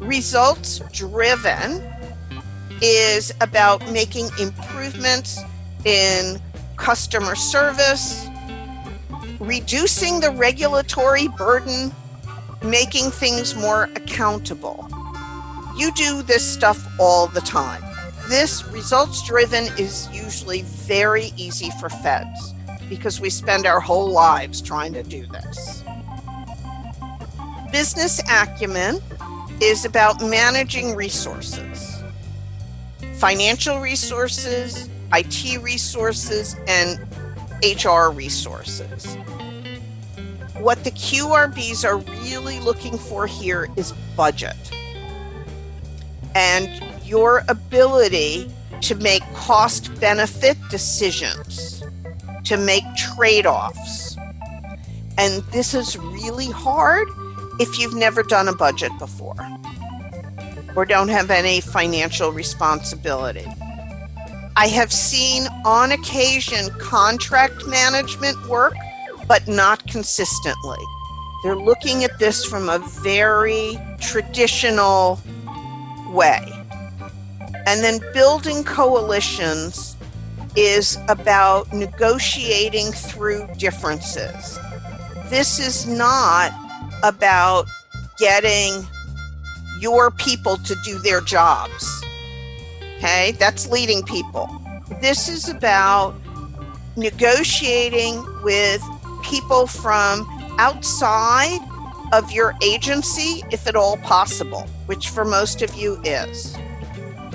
Results driven is about making improvements in customer service, reducing the regulatory burden, making things more accountable. You do this stuff all the time. This results driven is usually very easy for feds because we spend our whole lives trying to do this. Business acumen is about managing resources, financial resources, IT resources, and HR resources. What the QRBs are really looking for here is budget and your ability to make cost-benefit decisions, to make trade-offs. And this is really hard if you've never done a budget before or don't have any financial responsibility. I have seen on occasion contract management work, but not consistently. They're looking at this from a very traditional way. And then building coalitions is about negotiating through differences. This is not about getting your people to do their jobs. Okay, that's leading people. This is about negotiating with people from outside of your agency, if at all possible, which for most of you is.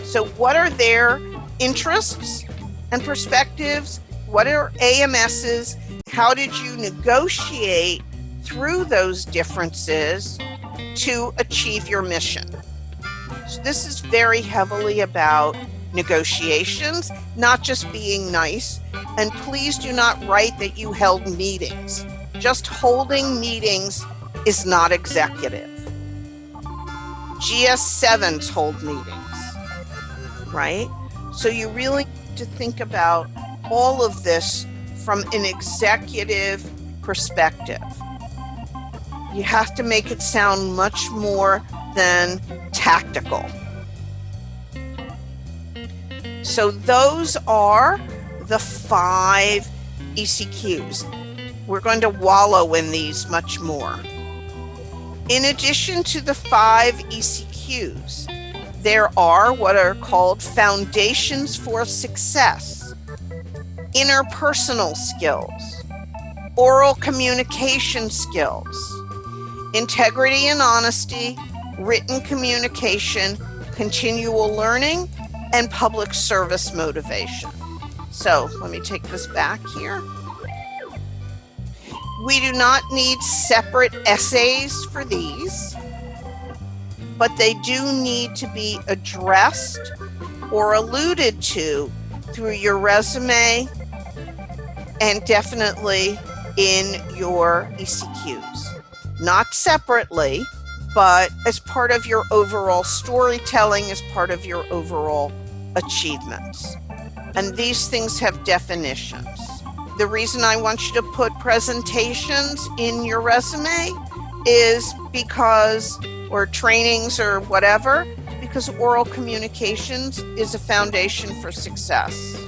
So what are their interests and perspectives? What are AMS's? How did you negotiate through those differences to achieve your mission? So this is very heavily about negotiations, not just being nice. And please do not write that you held meetings. Just holding meetings is not executive. GS7s hold meetings, right? So you really need to think about all of this from an executive perspective. You have to make it sound much more than tactical. So those are the 5 ECQs. We're going to wallow in these much more. In addition to the 5 ECQs, there are what are called foundations for success, interpersonal skills, oral communication skills, integrity and honesty, written communication, continual learning, and public service motivation. So let me take this back here. We do not need separate essays for these, but they do need to be addressed or alluded to through your resume and definitely in your ECQs. Not separately, but as part of your overall storytelling, as part of your overall achievements. And these things have definitions. The reason I want you to put presentations in your resume is because, or trainings or whatever, because oral communications is a foundation for success.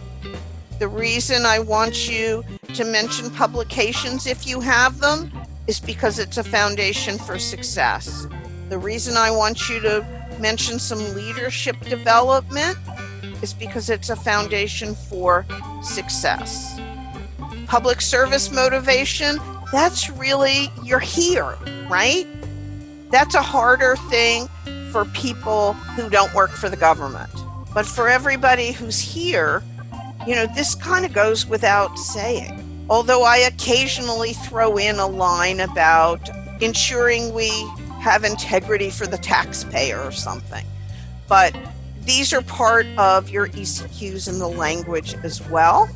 The reason I want you to mention publications if you have them is because it's a foundation for success. The reason I want you to mention some leadership development is because it's a foundation for success. Public service motivation, that's really, you're here, right? That's a harder thing for people who don't work for the government. But for everybody who's here, you know, this kind of goes without saying. Although I occasionally throw in a line about ensuring we have integrity for the taxpayer or something. But these are part of your ECQs in the language as well.